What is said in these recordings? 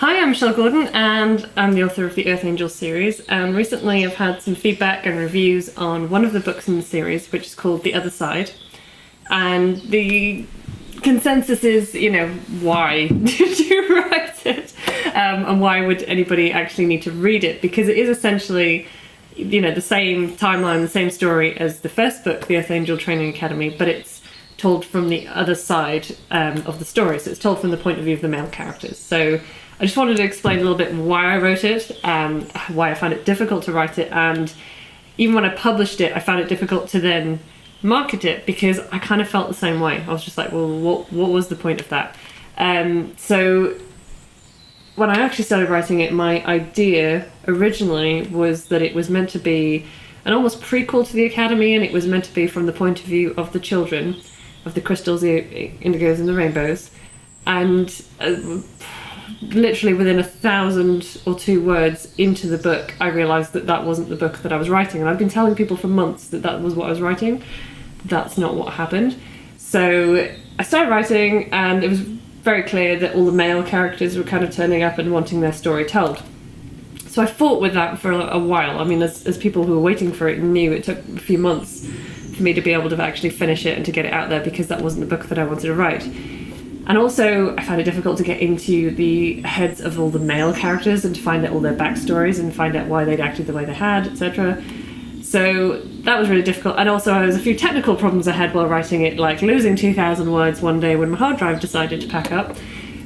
Hi, I'm Michelle Gordon, and I'm the author of the Earth Angels series. And recently I've had some feedback and reviews on one of the books in the series, which is called The Other Side. And the consensus is, why did you write it? And why would anybody actually need to read it? Because it is essentially, the same timeline, the same story as the first book, The Earth Angel Training Academy, but it's told from the other side of the story. So it's told from the point of view of the male characters. So I just wanted to explain a little bit why I wrote it, why I found it difficult to write it, and even when I published it, I found it difficult to then market it because I kind of felt the same way. I was just like, well, what was the point of that? So when I actually started writing it, my idea originally was that it was meant to be an almost prequel to the Academy, and it was meant to be from the point of view of the children, of the crystals, the indigos and the rainbows. And literally within 1,000 or 2 words into the book, I realised that that wasn't the book that I was writing. And I've been telling people for months that that was what I was writing. That's not what happened. So I started writing, and it was very clear that all the male characters were kind of turning up and wanting their story told. So I fought with that for a while. I mean, as people who were waiting for it knew, it took a few months for me to be able to actually finish it and to get it out there, because that wasn't the book that I wanted to write. And also, I found it difficult to get into the heads of all the male characters and to find out all their backstories and find out why they'd acted the way they had, etc. So that was really difficult. And also, there was a few technical problems I had while writing it, like losing 2,000 words one day when my hard drive decided to pack up.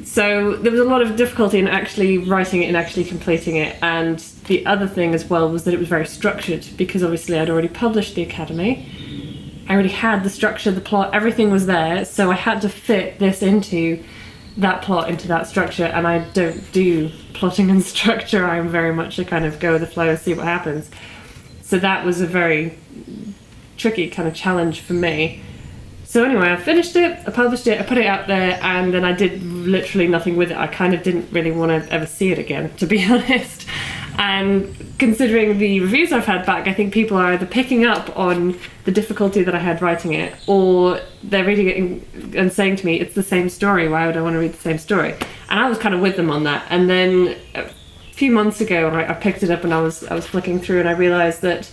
So there was a lot of difficulty in actually writing it and actually completing it. And the other thing as well was that it was very structured, because obviously I'd already published the Academy. I already had the structure, the plot, everything was there, so I had to fit this into that plot, into that structure, and I don't do plotting and structure. I'm very much a kind of go with the flow and see what happens. So that was a very tricky kind of challenge for me. So anyway, I finished it, I published it, I put it out there, and then I did literally nothing with it. I kind of didn't really want to ever see it again, to be honest. And considering the reviews I've had back, I think people are either picking up on the difficulty that I had writing it, or they're reading it and saying to me, it's the same story, why would I want to read the same story? And I was kind of with them on that. And then a few months ago, I picked it up and I was flicking through, and I realised that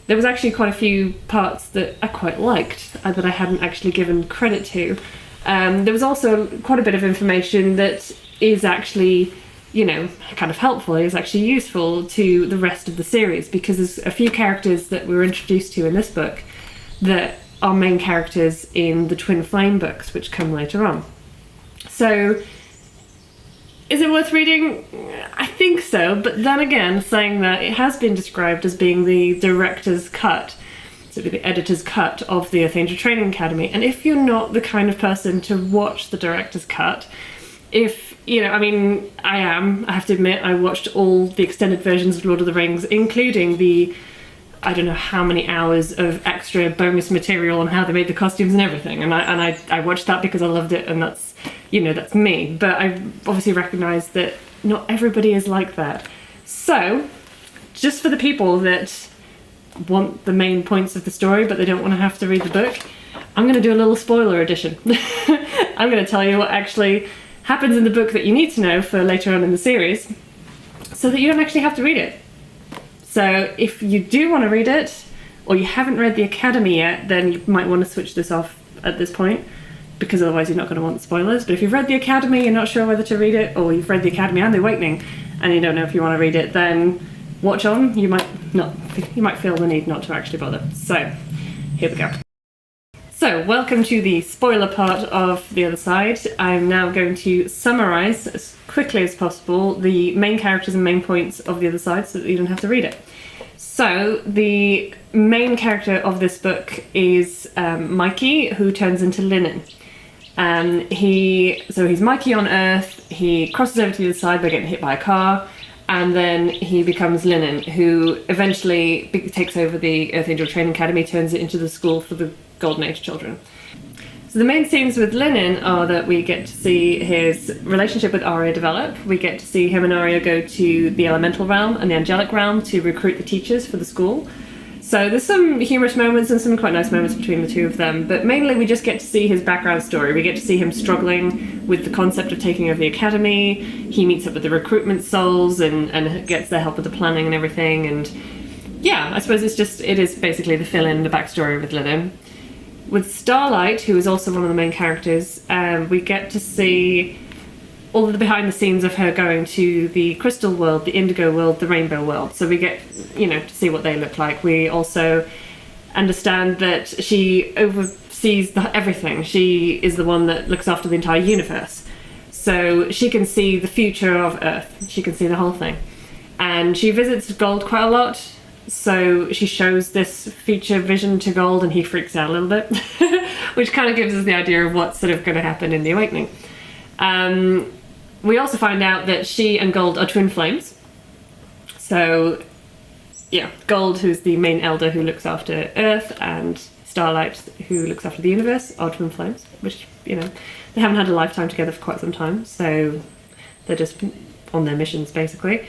there was actually quite a few parts that I quite liked, that I hadn't actually given credit to. There was also quite a bit of information that is actually, kind of helpful, is actually useful to the rest of the series, because there's a few characters that we were introduced to in this book that are main characters in the Twin Flame books, which come later on. So, is it worth reading? I think so, but then again, saying that, it has been described as being the director's cut, so the editor's cut of the Earth Angel Training Academy, and if you're not the kind of person to watch the director's cut, I have to admit, I watched all the extended versions of Lord of the Rings, including the, I don't know how many hours of extra bonus material on how they made the costumes and everything. And I watched that because I loved it, and that's me. But I obviously recognise that not everybody is like that. So, just for the people that want the main points of the story, but they don't want to have to read the book, I'm going to do a little spoiler edition. I'm going to tell you what actually happens in the book that you need to know for later on in the series, so that you don't actually have to read it. So if you do want to read it, or you haven't read the Academy yet, then you might want to switch this off at this point, because otherwise you're not going to want spoilers. But if you've read the Academy, you're not sure whether to read it, or you've read the Academy and the Awakening, and you don't know if you want to read it, then watch on. You might feel the need not to actually bother. So here we go. So, welcome to the spoiler part of The Other Side. I'm now going to summarise as quickly as possible the main characters and main points of The Other Side, so that you don't have to read it. So, the main character of this book is Mikey, who turns into Linen. He's Mikey on Earth. He crosses over to the other side by getting hit by a car, and then he becomes Linen, who eventually takes over the Earth Angel Training Academy, turns it into the school for the Golden Age children. So the main themes with Linen are that we get to see his relationship with Arya develop. We get to see him and Arya go to the elemental realm and the angelic realm to recruit the teachers for the school. So So there's some humorous moments and some quite nice moments between the two of them, but mainly we just get to see his background story. We get to see him struggling with the concept of taking over the academy. He meets up with the recruitment souls and gets their help with the planning and everything. And yeah, I suppose it is basically the fill-in, the backstory with Lily. With Starlight, who is also one of the main characters, we get to see all of the behind the scenes of her going to the crystal world, the indigo world, the rainbow world. So we get, to see what they look like. We also understand that she oversees everything. She is the one that looks after the entire universe. So she can see the future of Earth. She can see the whole thing. And she visits Gold quite a lot. So she shows this future vision to Gold and he freaks out a little bit, which kind of gives us the idea of what's sort of going to happen in The Awakening. We also find out that she and Gold are twin flames. So, yeah, Gold, who's the main elder who looks after Earth, and Starlight, who looks after the universe, are twin flames, which, they haven't had a lifetime together for quite some time, so they're just on their missions, basically.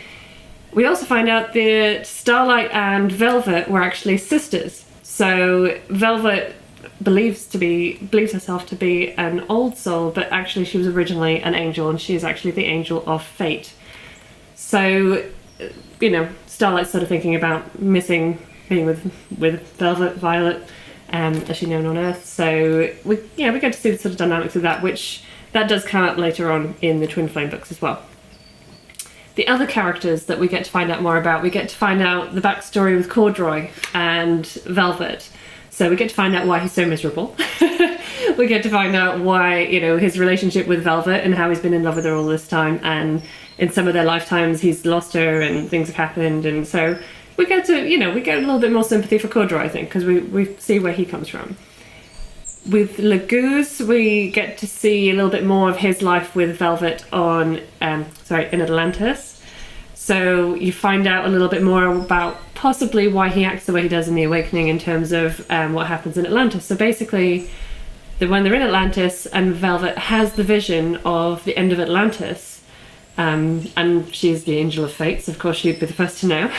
We also find out that Starlight and Velvet were actually sisters. So Velvet believes herself to be an old soul, but actually she was originally an angel, and she is actually the angel of fate. So, Starlight's sort of thinking about missing being with Velvet, Violet, as she's known on Earth. So we get to see the sort of dynamics of that, which that does come up later on in the Twin Flame books as well. The other characters that we get to find out more about, we get to find out the backstory with Corduroy and Velvet. So we get to find out why he's so miserable. We get to find out why, his relationship with Velvet and how he's been in love with her all this time. And in some of their lifetimes, he's lost her and things have happened. And so we get to, we get a little bit more sympathy for Corduroy, I think, because we see where he comes from. With Leguz, we get to see a little bit more of his life with Velvet in Atlantis. So you find out a little bit more about possibly why he acts the way he does in The Awakening in terms of what happens in Atlantis. So basically, when they're in Atlantis and Velvet has the vision of the end of Atlantis, and she's the angel of fate, so of course she'd be the first to know,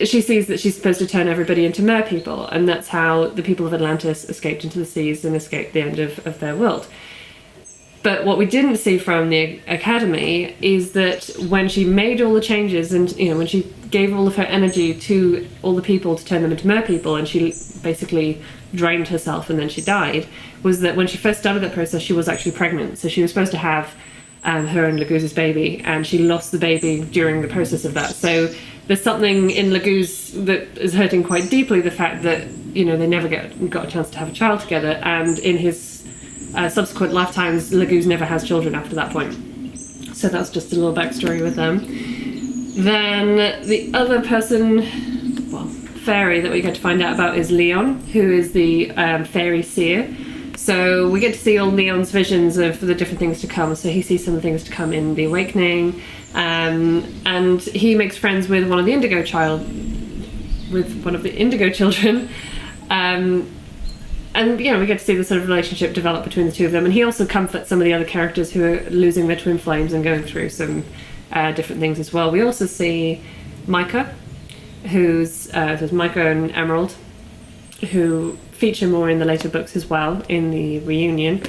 she sees that she's supposed to turn everybody into merpeople, and that's how the people of Atlantis escaped into the seas and escaped the end of their world. But what we didn't see from the Academy is that when she made all the changes and, when she gave all of her energy to all the people to turn them into merpeople, and she basically drained herself and then she died, was that when she first started that process, she was actually pregnant. So she was supposed to have her and Leguz's baby, and she lost the baby during the process of that. So there's something in Leguz that is hurting quite deeply, the fact that, they never got a chance to have a child together, and in his subsequent lifetimes, Leguz never has children after that point. So that's just a little backstory with them. Then the other fairy that we get to find out about is Leon, who is the fairy seer. So we get to see all Leon's visions of the different things to come. So he sees some things to come in The Awakening, and he makes friends with one of the indigo children. And, we get to see the sort of relationship develop between the two of them. And he also comforts some of the other characters who are losing their twin flames and going through some different things as well. We also see Micah, there's Micah and Emerald, who feature more in the later books as well, in the reunion.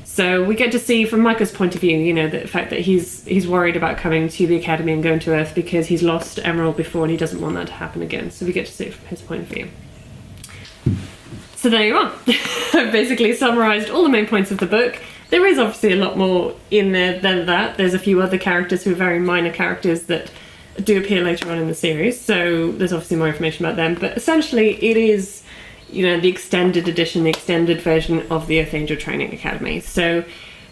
So we get to see from Micah's point of view, the fact that he's worried about coming to the Academy and going to Earth because he's lost Emerald before and he doesn't want that to happen again. So we get to see it from his point of view. So there you are. I've basically summarised all the main points of the book. There is obviously a lot more in there than that. There's a few other characters who are very minor characters that do appear later on in the series, so there's obviously more information about them. But essentially it is, the extended edition, the extended version of the Earth Angel Training Academy. So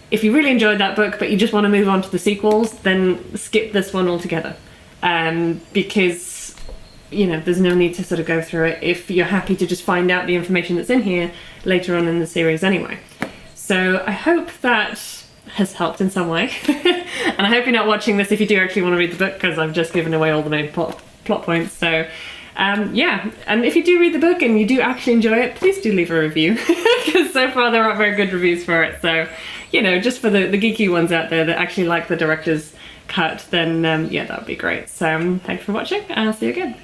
if you really enjoyed that book but you just want to move on to the sequels, then skip this one altogether. Because there's no need to sort of go through it if you're happy to just find out the information that's in here later on in the series anyway. So I hope that has helped in some way. And I hope you're not watching this if you do actually want to read the book, because I've just given away all the main plot points. So and if you do read the book and you do actually enjoy it, please do leave a review, because so far there aren't very good reviews for it. So, just for the geeky ones out there that actually like the director's cut, then that would be great. So thanks for watching, and I'll see you again.